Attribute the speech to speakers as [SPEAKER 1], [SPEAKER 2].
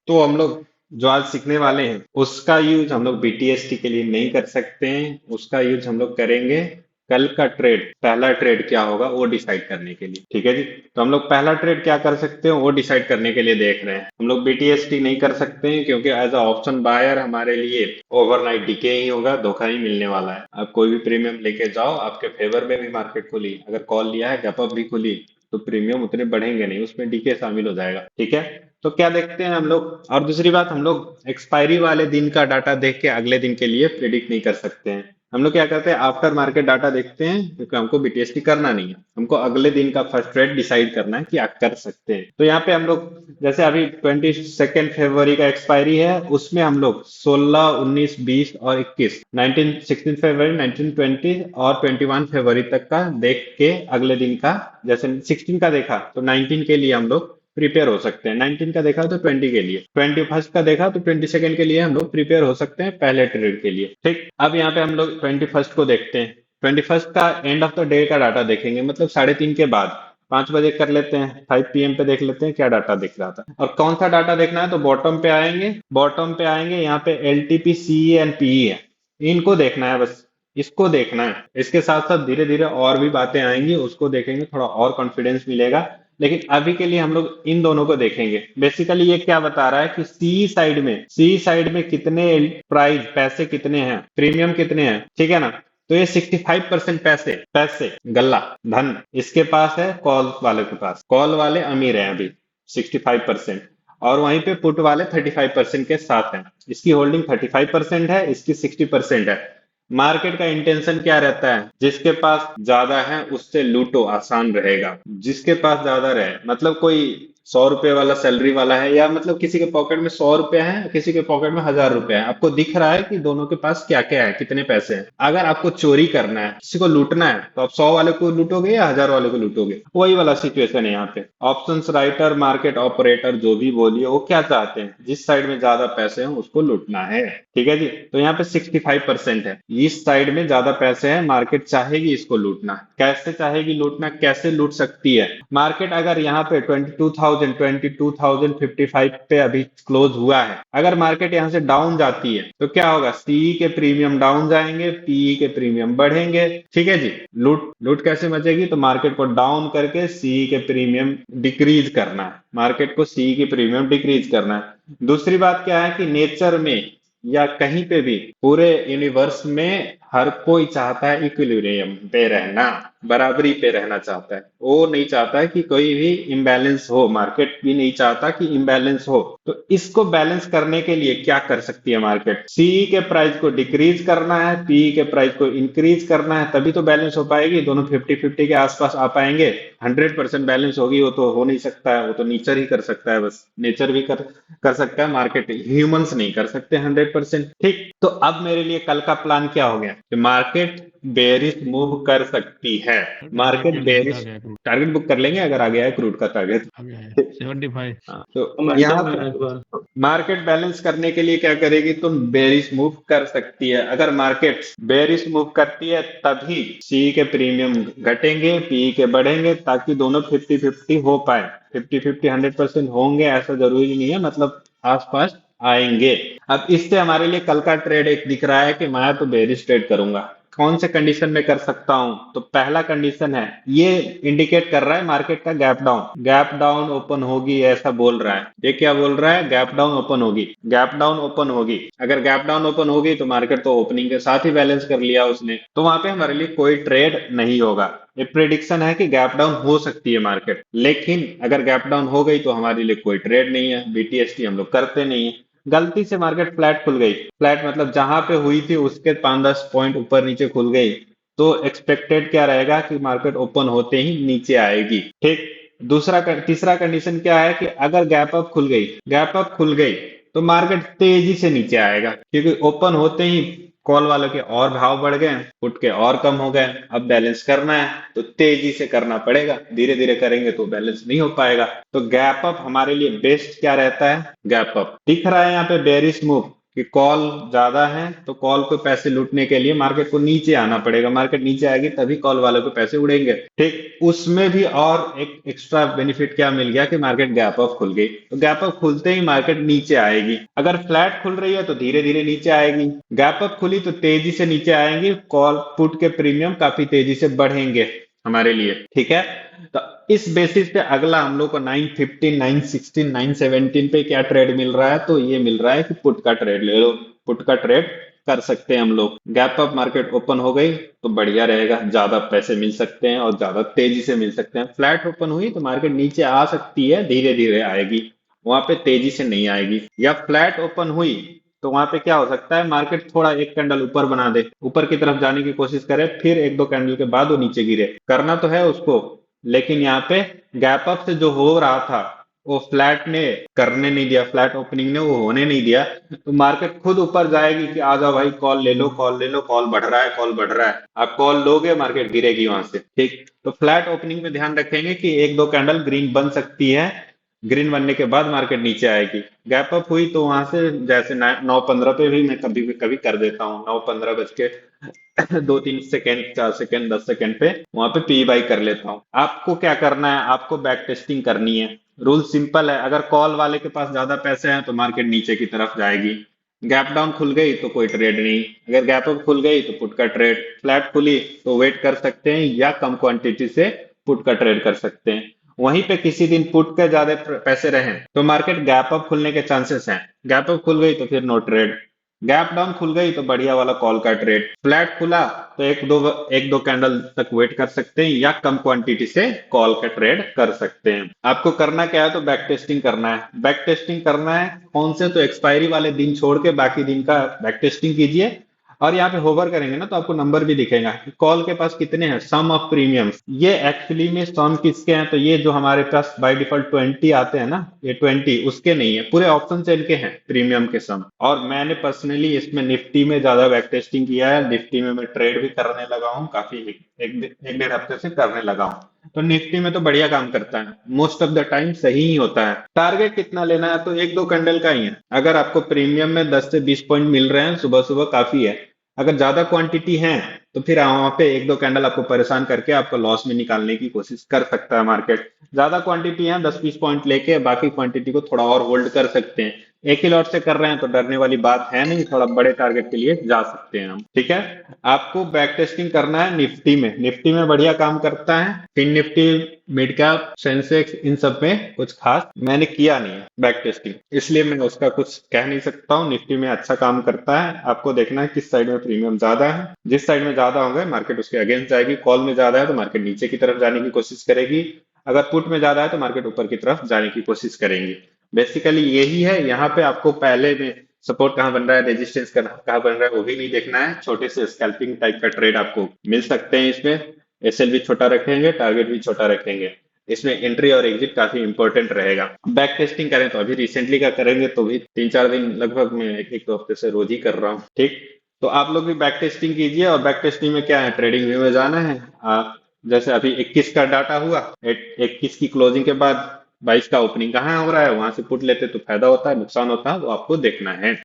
[SPEAKER 1] तो हम लोग जो आज सीखने वाले हैं उसका यूज हम लोग बीटीएसटी के लिए नहीं कर सकते हैं, उसका यूज हम लोग करेंगे कल का ट्रेड, पहला ट्रेड क्या होगा वो डिसाइड करने के लिए। ठीक है जी। तो हम लोग पहला ट्रेड क्या कर सकते हैं वो डिसाइड करने के लिए देख रहे हैं। हम लोग बीटीएसटी नहीं कर सकते हैं क्योंकि एज अ ऑप्शन बायर हमारे लिए ओवरनाइट डीके ही होगा, धोखा ही मिलने वाला है। आप कोई भी प्रीमियम लेके जाओ, आपके फेवर में भी मार्केट खुली, अगर कॉल लिया है गैप अप भी खुली, तो प्रीमियम उतने बढ़ेंगे नहीं, उसमें डीके शामिल हो जाएगा। ठीक है। तो क्या देखते हैं हम लोग, और दूसरी बात, हम लोग एक्सपायरी वाले दिन का डाटा देख के अगले दिन के लिए प्रिडिक्ट नहीं कर सकते हैं। हम लोग क्या करते हैं, आफ्टर मार्केट डाटा देखते हैं, क्योंकि हमको बीटीएसटी करना नहीं है, हमको अगले दिन का फर्स्ट ट्रेड डिसाइड करना है कि आप कर सकते हैं। तो यहाँ पे हम लोग जैसे अभी 22 फरवरी का एक्सपायरी है, उसमें हम लोग 16, 19, 20 और 21, 16 फरवरी, 19, 20 और 21 फरवरी तक का देख के अगले दिन का, जैसे 16 का देखा तो 19 के लिए हम लोग प्रिपेयर हो सकते हैं, 19 का देखा तो 20 के लिए, 21 का देखा तो 22 के लिए हम लोग प्रिपेयर हो सकते हैं पहले ट्रेड के लिए। ठीक। अब यहाँ पे हम लोग 21 को देखते हैं। 21 का एंड ऑफ द डे का डाटा देखेंगे, मतलब 3:30 के बाद, 5 बजे कर लेते हैं, 5 PM पे देख लेते हैं क्या डाटा दिख रहा था। और कौन सा डाटा देखना है, तो बॉटम पे आएंगे, बॉटम पे आएंगे, यहाँ पे एलटीपी, सीई एंड पीई है, इनको देखना है बस, इसको देखना है। इसके साथ साथ धीरे धीरे और भी बातें आएंगी, उसको देखेंगे, थोड़ा और कॉन्फिडेंस मिलेगा। लेकिन अभी के लिए हम लोग इन दोनों को देखेंगे। बेसिकली ये क्या बता रहा है कि सी साइड में कितने प्राइस, पैसे कितने हैं, प्रीमियम कितने हैं, ठीक है ना। तो ये 65% पैसे, पैसे गल्ला, धन इसके पास है, कॉल वाले के पास, कॉल वाले अमीर हैं अभी 65%, और वहीं पे पुट वाले 35% के साथ हैं। इसकी होल्डिंग 35% है, इसकी 60% है। मार्केट का इंटेंशन क्या रहता है, जिसके पास ज्यादा है उससे लूटो, आसान रहेगा। जिसके पास ज्यादा रहे, मतलब कोई 100 रुपए वाला सैलरी वाला है, या मतलब किसी के पॉकेट में 100 रुपए है, किसी के पॉकेट में 1000 रुपए है, आपको दिख रहा है कि दोनों के पास क्या क्या है, कितने पैसे हैं। अगर आपको चोरी करना है, किसी को लूटना है, तो आप 100 वाले को लूटोगे या 1000 वाले को लूटोगे, वही वाला सिचुएशन है यहाँ पे। ऑप्शंस राइटर, मार्केट ऑपरेटर, जो भी बोलिए, वो क्या चाहते हैं, जिस साइड में ज्यादा पैसे हैं उसको लूटना है। ठीक है जी। तो यहाँ पे 65% है, इस साइड में ज्यादा पैसे हैं, मार्केट चाहेगी इसको लूटना। कैसे चाहेगी लूटना, कैसे लूट सकती है मार्केट, अगर यहाँ पे 22,055 पे अभी क्लोज हुआ है, अगर मार्केट यहाँ से डाउन जाती है तो क्या होगा, सीई के प्रीमियम डाउन जाएंगे, पीई के प्रीमियम बढ़ेंगे। ठीक है जी। लूट लूट कैसे मचेगी, तो मार्केट को डाउन करके सीई के प्रीमियम डिक्रीज करना है, मार्केट को सीई की प्रीमियम डिक्रीज करना है। दूसरी बात क्या है कि नेचर में या कहीं पे भी, पूरे यूनिवर्स में हर कोई चाहता है इक्विलिब्रियम पे रहना, बराबरी पे रहना चाहता है। वो नहीं चाहता है कि कोई भी इम्बैलेंस हो, मार्केट भी नहीं चाहता कि इम्बैलेंस हो। तो इसको बैलेंस करने के लिए क्या कर सकती है मार्केट, सीई के प्राइस को डिक्रीज करना है, पीई के प्राइस को इंक्रीज करना है, तभी तो बैलेंस हो पाएगी, दोनों 50-50 के आसपास आ पाएंगे। 100% बैलेंस होगी वो तो हो नहीं सकता है, वो तो नेचर ही कर सकता है, बस नेचर भी कर सकता है, मार्केट, ह्यूमंस नहीं कर सकते 100%। ठीक। तो अब मेरे लिए कल का प्लान क्या हो गया कि मार्केट बेरिश मूव कर सकती है,
[SPEAKER 2] तो टारगेट
[SPEAKER 1] मार्केट
[SPEAKER 2] क्या लेंगे, आ
[SPEAKER 1] बेरिश,
[SPEAKER 2] गया क्रूड,
[SPEAKER 1] टारगेट बुक कर लेंगे अगर आ गया है क्रूड का टारगेट।
[SPEAKER 2] आ गया है 75।
[SPEAKER 1] हाँ, तो यहाँ
[SPEAKER 3] मोमेंटम में है इस
[SPEAKER 1] पे
[SPEAKER 3] बार।
[SPEAKER 1] मार्केट बैलेंस करने के लिए क्या करेगी, तो बेरिश मूव कर सकती है। अगर मार्केट बेरिश मूव करती है तभी सी के प्रीमियम घटेंगे, पी के बढ़ेंगे, ताकि दोनों 50-50 हो पाए। 50-50 100% होंगे ऐसा जरूरी नहीं है, मतलब आसपास आएंगे। अब इससे हमारे लिए कल का ट्रेड एक दिख रहा है कि मैं तो बेरिश ट्रेड करूंगा। कौन से कंडीशन में कर सकता हूं, तो पहला कंडीशन है, ये इंडिकेट कर रहा है मार्केट का gap down, gap down open होगी ऐसा बोल रहा है। ये क्या बोल रहा है, गैप डाउन ओपन होगी, गैप डाउन ओपन होगी। अगर गैप डाउन ओपन होगी तो मार्केट तो ओपनिंग के साथ ही बैलेंस कर लिया उसने, तो वहां पे हमारे लिए कोई ट्रेड नहीं होगा। ये प्रिडिक्शन है कि गैप डाउन हो सकती है मार्केट, लेकिन अगर गैप डाउन हो गई तो हमारे लिए कोई ट्रेड नहीं है, बीटीएसटी हम लोग करते नहीं है। गलती से मार्केट फ्लैट खुल गई, फ्लैट मतलब जहां पे हुई थी उसके 5-10 पॉइंट ऊपर नीचे खुल गई, तो एक्सपेक्टेड क्या रहेगा कि मार्केट ओपन होते ही नीचे आएगी। ठीक। तीसरा कंडीशन क्या है कि अगर गैप अप खुल गई, गैप अप खुल गई तो मार्केट तेजी से नीचे आएगा, क्योंकि ओपन होते ही कॉल वालों के और भाव बढ़ गए, पुट के और कम हो गए। अब बैलेंस करना है तो तेजी से करना पड़ेगा, धीरे धीरे करेंगे तो बैलेंस नहीं हो पाएगा। तो गैप अप हमारे लिए बेस्ट क्या रहता है, गैप अप दिख रहा है यहाँ पे बेरिश मूव, कि कॉल ज्यादा है तो कॉल को पैसे लूटने के लिए मार्केट को नीचे आना पड़ेगा, मार्केट नीचे आएगी तभी कॉल वालों को पैसे उड़ेंगे। ठीक, उसमें भी और एक एक्स्ट्रा बेनिफिट क्या मिल गया कि मार्केट गैप अप खुल गई, तो गैप अप खुलते ही मार्केट नीचे आएगी। अगर फ्लैट खुल रही है तो धीरे धीरे नीचे आएगी, गैप अप खुली तो तेजी से नीचे आएंगी, कॉल पुट के प्रीमियम काफी तेजी से बढ़ेंगे हमारे लिए। ठीक है, तो इस बेसिस पे अगला हम लोग को 915, 916, 917 पे क्या ट्रेड मिल रहा है, तो ये मिल रहा है कि पुट का ट्रेड ले लो, पुट का ट्रेड कर सकते हैं हम लोग। गैप अप मार्केट ओपन हो गई तो बढ़िया रहेगा, ज्यादा पैसे मिल सकते हैं और ज्यादा तेजी से मिल सकते हैं। फ्लैट ओपन हुई तो मार्केट नीचे आ सकती है, धीरे धीरे आएगी, वहां पे तेजी से नहीं आएगी। या फ्लैट ओपन हुई तो वहां पे क्या हो सकता है, मार्केट थोड़ा एक कैंडल ऊपर बना दे, ऊपर की तरफ जाने की कोशिश करे, फिर एक दो कैंडल के बाद वो नीचे गिरे, करना तो है उसको। लेकिन यहाँ पे गैप अप से जो हो रहा था वो फ्लैट ने करने नहीं दिया, फ्लैट ओपनिंग ने वो होने नहीं दिया, तो मार्केट खुद ऊपर जाएगी कि आ जाओ भाई कॉल ले लो, कॉल ले लो, कॉल बढ़ रहा है, कॉल बढ़ रहा है। आप कॉल लोगे मार्केट गिरेगी वहां से। ठीक, तो फ्लैट ओपनिंग में ध्यान रखेंगे कि एक दो कैंडल ग्रीन बन सकती है, ग्रीन बनने के बाद मार्केट नीचे आएगी। गैप अप हुई तो वहां से जैसे 9:15 पे भी मैं कभी कर देता हूँ, 9:15 बज के 2-3 सेकेंड, 4 सेकेंड, 10 सेकेंड पे वहां पे पी बाई कर लेता हूँ। आपको क्या करना है, आपको बैक टेस्टिंग करनी है। रूल सिंपल है, अगर कॉल वाले के पास ज्यादा पैसे हैं तो मार्केट नीचे की तरफ जाएगी, गैप डाउन खुल गई तो कोई ट्रेड नहीं, अगर गैप अप खुल गई तो पुट का ट्रेड, फ्लैट खुली तो वेट कर सकते हैं या कम क्वांटिटी से पुट का ट्रेड कर सकते हैं। वहीं पे किसी दिन पुट के ज्यादा पैसे रहे तो मार्केट गैप अप खुलने के चांसेस हैं, गैप अप खुल गई तो फिर नो ट्रेड, गैप डाउन खुल गई तो बढ़िया वाला कॉल का ट्रेड, फ्लैट खुला तो एक दो कैंडल तक वेट कर सकते हैं या कम क्वांटिटी से कॉल का ट्रेड कर सकते हैं। आपको करना क्या है, तो बैक टेस्टिंग करना है। बैक टेस्टिंग करना है कौन से, तो एक्सपायरी वाले दिन छोड़ के बाकी दिन का बैक टेस्टिंग कीजिए। और यहाँ पे होवर करेंगे ना तो आपको नंबर भी दिखेगा कि कॉल के पास कितने हैं, सम ऑफ प्रीमियम्स। ये एक्चुअली में सम किसके हैं, तो ये जो हमारे पास बाय डिफॉल्ट 20 आते हैं ना, ये 20 उसके नहीं है, पूरे ऑप्शन चेन के हैं प्रीमियम के सम। और मैंने पर्सनली इसमें निफ्टी में ज्यादा बैक टेस्टिंग किया है, निफ्टी में मैं ट्रेड भी करने लगा हूँ काफी, एक डेढ़ हफ्ते से करने लगा हूँ, तो निफ्टी में तो बढ़िया काम करता है, मोस्ट ऑफ द टाइम सही ही होता है। टारगेट कितना लेना है, तो एक दो कैंडल का ही है। अगर आपको प्रीमियम में 10 से 20 पॉइंट मिल रहे हैं सुबह सुबह काफी है। अगर ज्यादा क्वांटिटी है तो फिर वहां पे एक दो कैंडल आपको परेशान करके आपको लॉस में निकालने की कोशिश कर सकता है मार्केट। ज्यादा क्वांटिटी है 10-20 पॉइंट लेके बाकी क्वांटिटी को थोड़ा और होल्ड कर सकते हैं। एक ही लॉट से कर रहे हैं तो डरने वाली बात है नहीं, थोड़ा बड़े टारगेट के लिए जा सकते हैं हम। ठीक है, आपको बैक टेस्टिंग करना है निफ्टी में, निफ्टी में बढ़िया काम करता है, fin nifty, mid cap, Sensex, इन सब में कुछ खास मैंने किया नहीं है बैक टेस्टिंग, इसलिए मैं उसका कुछ कह नहीं सकता हूँ। निफ्टी में अच्छा काम करता है, आपको देखना है किस साइड में प्रीमियम ज्यादा है, जिस साइड में ज्यादा होंगे मार्केट उसके अगेंस्ट जाएगी। कॉल में ज्यादा है तो मार्केट नीचे की तरफ जाने की कोशिश करेगी, अगर पुट में ज्यादा है तो मार्केट ऊपर की तरफ जाने की कोशिश करेंगी। बेसिकली यही है, यहाँ पे आपको पहले में सपोर्ट कहाँ बन रहा है, रेजिस्टेंस कहाँ बन रहा है वो भी नहीं देखना है, छोटे से स्कैल्पिंग टाइप का ट्रेड आपको मिल सकते हैं इसमें। एसएल भी छोटा रखेंगे, टारगेट भी छोटा रखेंगे, इसमें एंट्री और एग्जिट काफी इंपॉर्टेंट रहेगा। बैक टेस्टिंग करें तो अभी रिसेंटली का करेंगे तो भी 3-4 दिन लगभग मैं एक दो हफ्ते से रोज ही कर रहा हूँ। ठीक, तो आप लोग भी बैक टेस्टिंग कीजिए। और बैक टेस्टिंग में क्या है, ट्रेडिंग व्यू में जाना है। आप जैसे अभी 21 का डाटा हुआ, 21 की क्लोजिंग के बाद 22 का ओपनिंग कहाँ हो रहा है, वहां से पुट लेते तो फायदा होता है, नुकसान होता है वो आपको देखना है।